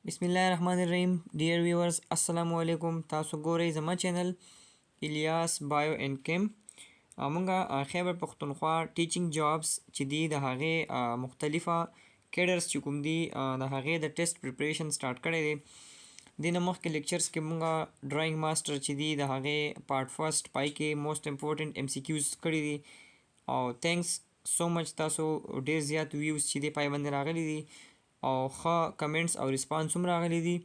بسم الله الرحمن الرحیم. ډیر ویورز السلام علیکم. تاسو ګورئ زما چینل الیاس بایو اینڈ کیم. مونږه خیبر پښتونخوا ټیچینګ جابز چې دی د هغې مختلفه کیډرز چې کوم دي د هغې د ټیسټ پریپریشن سټارټ کړی دی. دې نه مخکې لیکچرز کې مونږه ډرایینګ ماسټر چې دی د هغې پارټ فرست پای کې موسټ امپورټنټ ایم سی کیوز کړي دي او تھینکس سو مچ. تاسو ډیر زیات ویوز چې دی پای باندې راغلي دي او ښه کمنټس او ریسپانس هم راغلی دي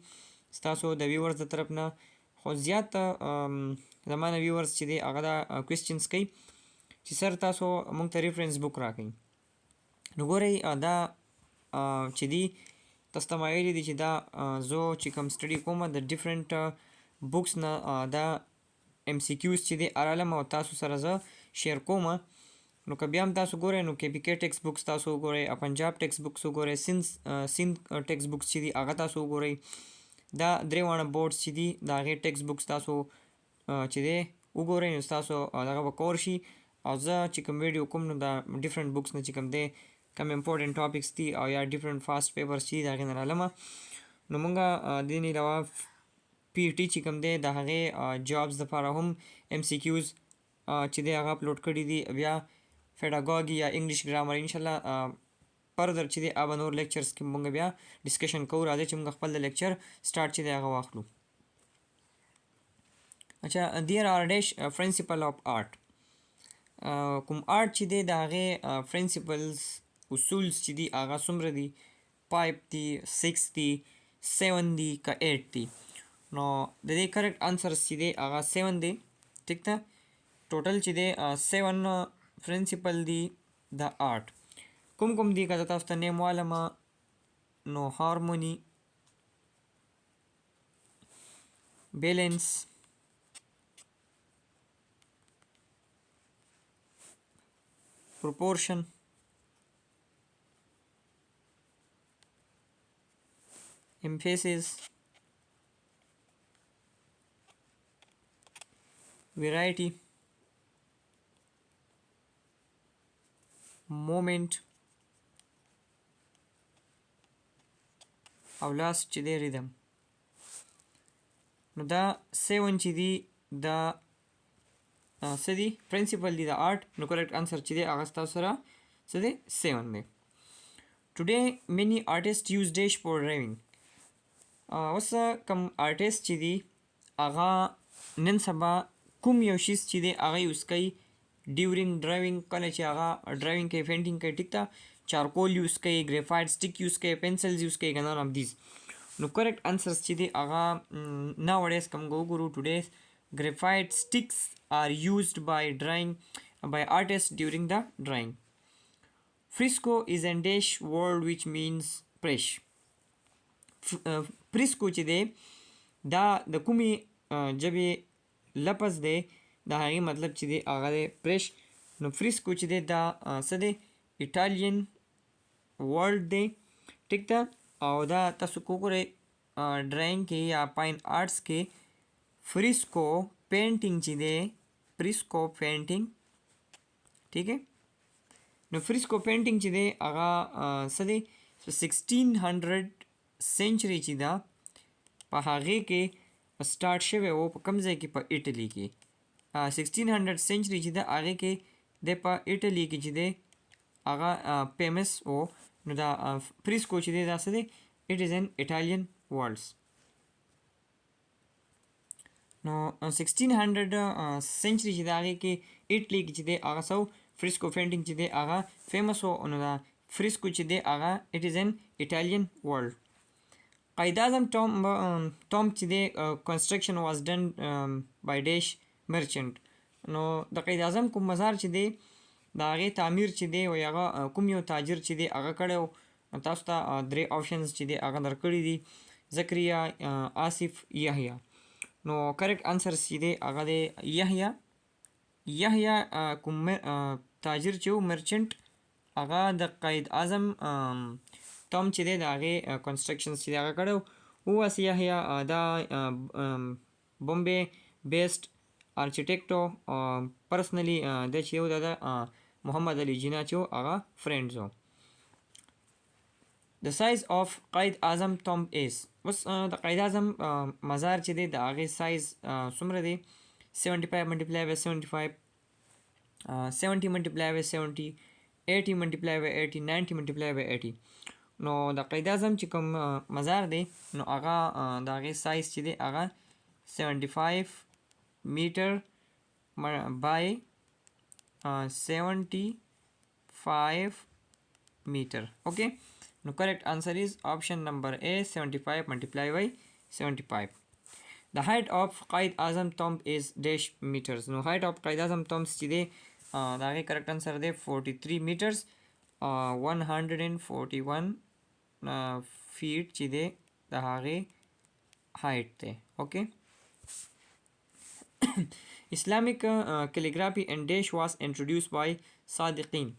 ستاسو د ویورز د طرف نه. خو زیات زما نه ویورز چې دی هغه دا کوېسچنز کوي چې سر تاسو موږ ته ریفرنس بک راکړئ. نو ګورئ دا چې دی تاسو ته ما ویلي دي چې دا زه چې کوم سټډي کوم د ډفرنټ بکس نه دا ایم سی کیوز چې دی ارالم او تاسو سره زه شیر کوم. نو که بیا هم تاسو ګورئ نو کے پی کے ټیکسټ بکس تاسو وګورئ، پنجاب ټیکسټ بکس وګورئ، سند ټیکسټ بکس چې دي هغه تاسو وګورئ. دا درې واړه بورډز چې دي د هغې ټیکسټ بکس تاسو چې دی وګورئ نو ستاسو دغه به کور شي. او زه چې کوم ویډیو کوم نو دا ډفرنټ بکس نه چې کوم دی کوم امپورټنټ ټاپکس دي او یا ډفرنټ فاسټ پیپرز چې دي د هغې نه رالمه. نو مونږ دې نه علاوه پی ای ټي چې کوم دی د هغې جابز دپاره هم ایم سی کیوز چې دی هغه اپلوډ کړي دي. بیا پیډاګوګي یا انګلیش ګرامر انشاءالله فردر چې دی هغه نور لیکچرز کې مونږ بیا ډسکشن کوو. راځئ چې مونږ خپل د لیکچر سټارټ چې دی هغه واخلو. اچھا دیر آر ډیش پرنسپل آف آرټ. کوم آرټ چې دی د هغې پرنسپلز اصولز چې دي هغه څومره دي؟ 5 دي، 6 دي، 7 دي که 8 دي؟ نو د دې کریکټ آنسرز چې دی هغه 7 دی. ټیک ده، ټوټل چې دی 7 پرنسپل دی د آرټ. کوم کوم دی که زه تاسو ته نیم والمه نو هارموني، بیلنس، proportion، emphasis، variety، moment او لاست چې دی ریدم. نو دا 7 چې دی دا څه دي؟ پرنسپل دی د آرټ. نو کریکټ آنسر چې دی هغه ستاسو سره څه دی؟ 7 دی. ټوډے مینی آرټسټ یوز ډیش فور ډرایوینګ. اوس کوم آرټسټ چې دی هغه نن سبا کوم یو شیز چې دی هغه یوز کوي ډیورینګ ډرایوینګ. کله چې هغه ډرایوینګ کوي، پینټینګ کوي، ټیک ده، چارکول یوز کوي، ګریفایټ سټیک یوز کوي، پنسلز یوز کوي، نان آف دیز. نو کریکټ آنسرز چې دی هغه ناو ډیز که موږ وګورو ټوډے graphite sticks are used by artists during the drawing. Fresco is a Danish word which means fresh. Fresco چې دی دا د کومې ژبې لفظ دی د هغې مطلب چې دی هغه دی فرش. نو فریسکو چې دی دا څه دی؟ ایټالین ورډ دی. ټیک ده، او دا تاسو که وګورئ ډرایینګ کې یا فاین آرټس کې فریسکو پینټینګ چې دی، فریسکو پینټینګ، ټیک ہے. نو فریسکو پینټینګ چې دی هغه څه دی؟ 1600 سینچري چې ده په هغې کې سټارټ شوی و. په کوم ځای کې؟ په ایټلي کې. 1600 سینچري چې ده هغې کې دی په ایټلي کې چې دی هغه فیمس و. نو دا فریسکو چې دی دا څه دی؟ اټ از ان ایټالین ورډز. نو 1600 سینچري چې د هغې کې ایټلي کې چې دی هغه څه فریسکو پینټینګ چې دی هغه فیمس و. نو دا فریسکو چې دی هغه اټ از ان ایټالین ورډ. قاید اعظم ټامب چې دی کنسټرکشن واز ډن بای ډیش مرچنټ. نو د قاید اعظم کوم مزار چې دی د هغې تعمیر چې دی وایي هغه کوم یو تاجر چې دی هغه کړی و. تاسو ته 3 آپشنز چې دی هغه درکړي دي، زکریا، آصف، یحیی. نو کریکټ آنسرز چې دی هغه دی یحیی. یحیی کوم تاجر چې و مرچنټ هغه د قاید اعظم ټام چې دی د هغې کنسټرکشنز چې دی هغه کړی و. واس یحیی دا بومبے بیسډ آرکیټیکټ و. پرسنلی دی چې و د محمد علي جناح چې و هغه فرینډز و. The size of Quaid Azam tomb is اوس د قاید اعظم مزار چې دی د هغې سایز څومره دی 75 ملټیپلای بای 75 70 ملټیپلای بای 70 80 ملټیپلای بای 80 90 ملټیپلای بای 80 نو د قاید اعظم چې کوم مزار دی نو هغه د هغې سایز چې دی هغه 75 میټر بای 75 meter. Okay, now correct answer is option number A, 75 multiplied by 75. The height of Quaid Azam tomb is dash meters. No, height of Quaid Azam tomb is the correct answer is 43 meters, 141 feet chide the height. Okay. Islamic calligraphy and dash was introduced by Sadiqin.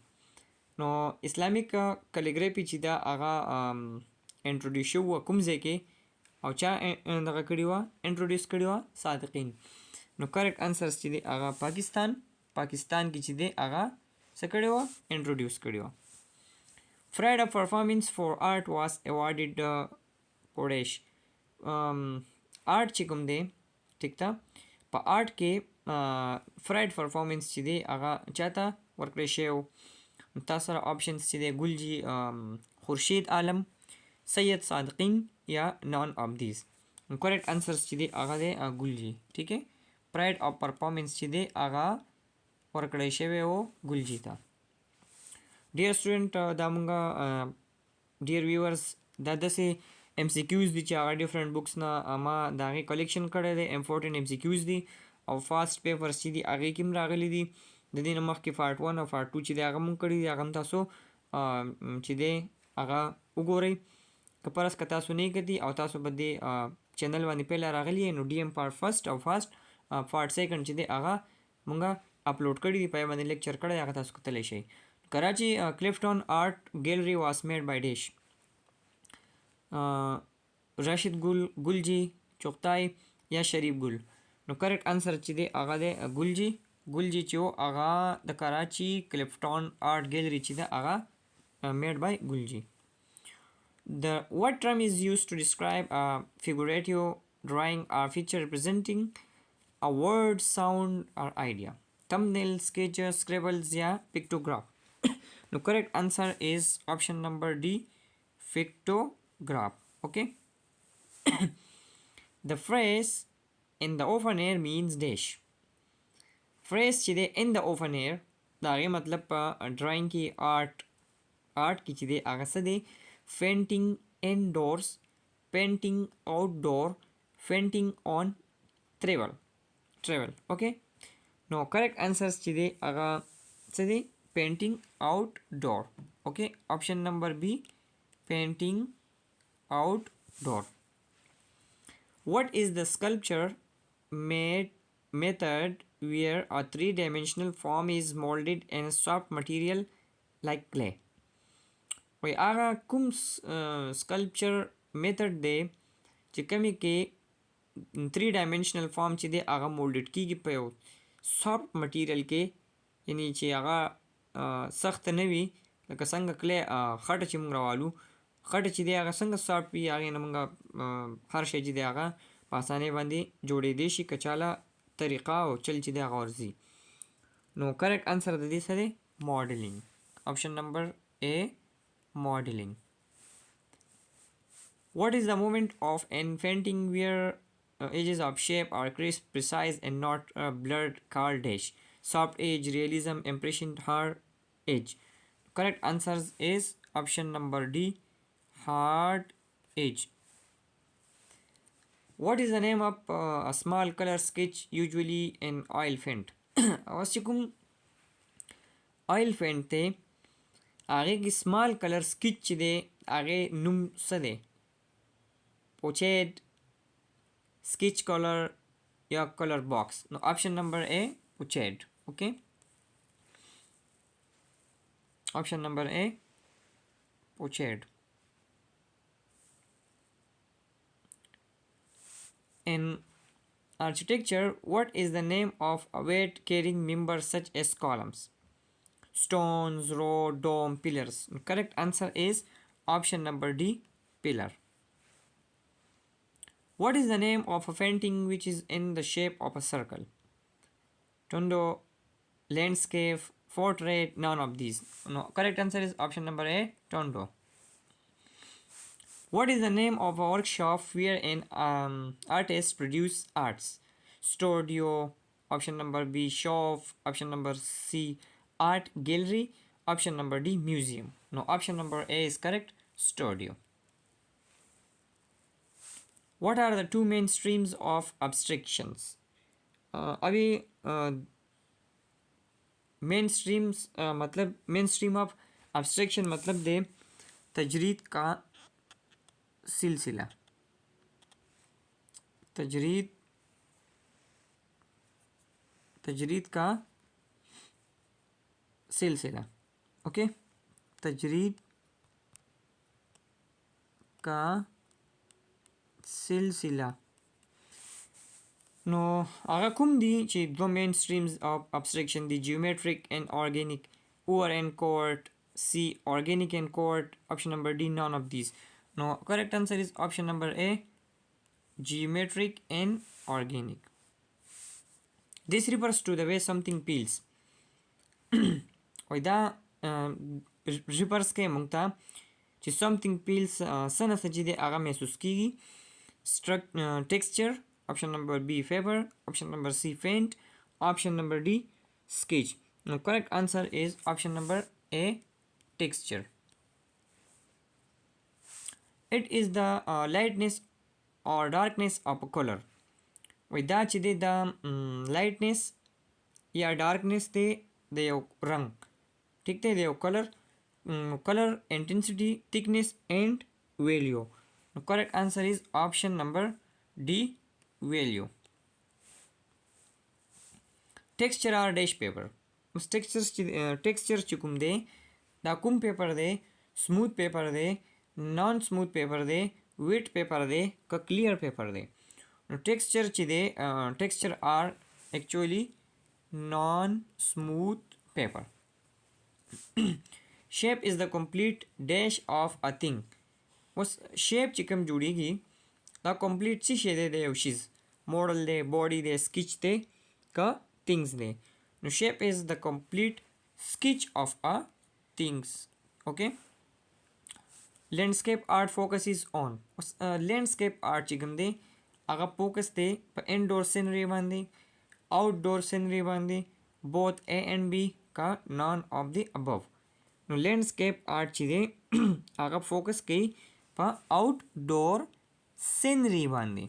نو اسلامیک کلیګرافي چې دا هغه انټروډیوس شو کوم ځای کې او چا دغه کړې وه انټروډیوس کړې وه صادقین نو کریکټ انسرز چې دی هغه پاکستان کې چې دی هغه څه کړې وه انټروډیوس کړې وه فرایډ اف پرفارمنس فور آرټ واز ایوارډډ پوډیش آرټ چې کوم دی ټیک ده په آرټ کې فرایډ پرفارمنس چې دی هغه چاته ورکړی شوی و تاسو سره آپشنز چې دی ګلجي خورشید عالم سید صادقین یا نان آف دیز کریکټ انسرز چې دی هغه دی ګلجي ټیک ہے پرایډ آف پرفارمنس چې دی هغه ورکړی شوی و ګلجي ته ډیر سټوډنټ دا مونږه ډیر ویورز دا داسې ایم سی کیوز دي چې هغه ډفرنٹ بکس نه ما د هغې کلیکشن کړی دی امپورټنټ ایم سی کیوز دي او فاسټ پیپرز چې دي هغې کې هم راغلي دي د دې نه مخکې پارټ 1 او پارټ 2 چې دی هغه مونږ کړي دي هغه هم تاسو چې دی هغه وګورئ که پرس که تاسو نه کتي او تاسو به دې چینل باندې پهله راغلي نو ډي ایم پارټ فرست او پارټ سیکنډ چې دی هغه مونږه اپلوډ کړي دي په باندې لیکچر کړی هغه تاسو کتلی شئ کراچي کلیفټون آرټ ګیلري واز میډ بای ډیش راشد ګلجي چغتای یا شریف ګل نو کریکټ انسر چې دی هغه دی ګلجي چې و هغه د کراچي کلیفټون آرټ ګیلري چې ده هغه میډ بای ګلجي what term is used to describe a figurative drawing or feature representing a word, sound or idea? Thumbnail, sketches, scribbles या pictograph. The correct answer is option number D, pictograph. Okay. The phrase in the open air means dash. Phrase چې دی in the open air دا هغې مطلب په ډرایینګ کې آرټ کې چې دی هغه څه دی painting indoors, painting outdoor, painting on travel. Okay. No, correct answers چې دی هغه څه دی painting outdoor. Okay. Option number B, painting outdoor. What is the sculpture method where a three-dimensional form is molded in a soft material like clay? وی هغه کوم سکلپچر میتھډ دی چې کومې کې 3 ډایمنشنل فارم چې دی هغه مولډډ کیږي په یو سافت مټیریل کې یعنی چې هغه سخت نه وي لکه څنګه کلی خټه چې موږ راوالو خټه چې دی هغه څنګه سافت وي هغې نه موږ هر شی چې دی هغه په اسانۍ باندې جوړېدی شي که چاله طریقه او چل چې دی هغه ورځي نو کریکټ انسر د دې څه دی ماډلینګ آپشن نمبر A, modeling. What is the movement of an painting where edges of shape are crisp, precise and not blurred called dash? Soft edge, realism, impression, hard edge. Correct answer is option number D, hard edge. What is the name of a small color sketch usually in oil paint? اوس چې کوم oil paint دی هغې کې سمال کلر سکیچ چې دی هغې نوم څه دی پوچیډ سکیچ کلر یا کلر باکس نو آپشن نمبر A, پوچیډ اوکے آپشن نمبر A, پوچیډ In architecture, what is the name of a weight-carrying member such as columns? Stones, road, dome, pillars. Correct answer is option number D, pillar. What is the name of a painting which is in the shape of a circle? Tondo, landscape, portrait, none of these. No, correct answer is option number A, Tondo. What is the name of a workshop where an artist produce arts? Studio, option number B, shop, option number C, art gallery, option number D, museum. No, option number A is correct, studio. What are the two main streams of abstractions? अभी main streams मतलब main stream of abstraction मतलब दे तजरीद का सिलसिला, तजरीद का सिलसिला, ओके, तजरीद का सिलसिला. No, aga kum di chi दो main streams of abstraction, the geometric and organic, over and chord, C, organic and chord, option number D, none of these. No, correct answer is option number A, geometric and organic. This refers to the way something peels. وإذا refers के मुंगता چې something peels سنة سجدي aga महसूस कीगी. Texture, option number B, faber, option number C, faint, option number D, sketch. The correct answer is option number A, texture. It is the lightness or darkness of a color. With that the lightness या darkness दे रंग, ठीक है, दे color, color, intensity, thickness and value. The correct answer is option number D, value. Texture or dash paper. Texture चिकुम दे दा कुम paper दे, smooth paper दे, non smooth paper दे, wet paper दे, का clear paper दे. Texture चिदे texture are actually non smooth paper. Shape is the complete dash of a thing. उस shape चिकम जुड़ेगी दा complete सी शेदे दे उशीज model दे, body दे, sketch दे, का things दे. No, shape is the complete sketch of a things. Okay. Landscape art focuses on landscape art चिकम दे आगा focus दे पर indoor scenery बांधे, outdoor scenery बांधे, both A and B का none of the above. No, landscape art चिदे आगा focus के पर outdoor scenery बांधे.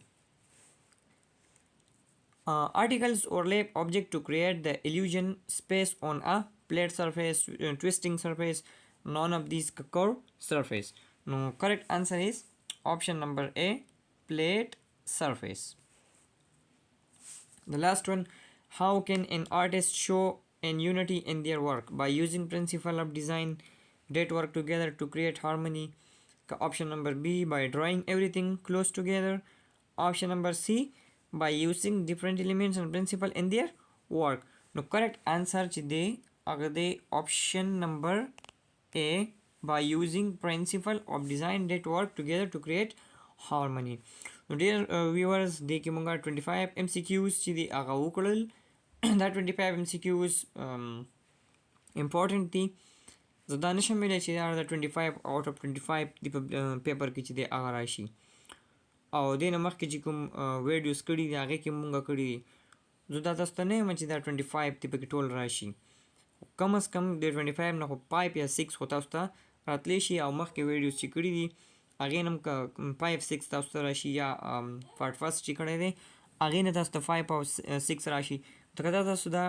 Articles overlap object to create the illusion space on a flat surface, twisting surface, none of these curved surface. No, correct answer is option number A, flat surface. The last one, how can an artist show an unity in their work? By using principle of design that work together to create harmony. Option number B, by drawing everything close together. Option number C, by using different elements and principle in their work. No, correct answer chide agade option number A, by using principle of design that work together to create harmony. So dear viewers, देखिए मुंगा 25 MCQs chide aga ukulal. That 25 MCQs important थी. ज़्यादा नशा मिले चीज़ are the 25 out of 25 the paper की चीज़ें आगे राशि. और दे नमक के जिकुम वीडियोस कड़ी दे आगे के मुंगा कड़ी ज़्यादा दस्ता नहीं मची दा 25 ती पे की टोल राशि. कम से कम दे 25 ना हो 5 या 6 होता उसता रातलेशी और मख के वीडियोस चिकड़ी दी आगे नम का 5 6 ता उसता राशि या पार्ट फर्स्ट चिकड़े दे आगे न दस्ता 5 और 6 राशि. तो कहता था सुधा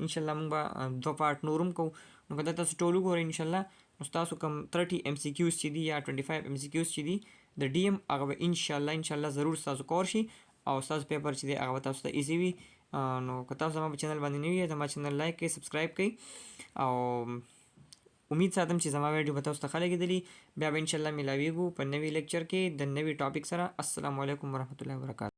इंशाल्लाह मुंगा दो पार्ट नूरुम को कहता था टोलू को इंशाल्लाह उस्ताद कम 30 MCQs चिदी या 25 MCQs चिदी द DM आगे इंशाल्लाह ज़रूर उस्ताद कोर्शी और उस्ताद पेपर चिदी आगे बता उस्ताद इजी भी नो कहता हूँ हमारे चैनल बंद नहीं है तो हमारे चैनल लाइक के सब्सक्राइब करी और उम्मीद साथ हम चीज़ हमारे वीडियो बता उस्ताद खाले की दिली बेब इंशाल्लाह मिलावीगू पर नवी लेक्चर के द नवी टॉपिक सरा अस्सलाम वालेकुम वरहमतुल्लाहि वबरकातुहू.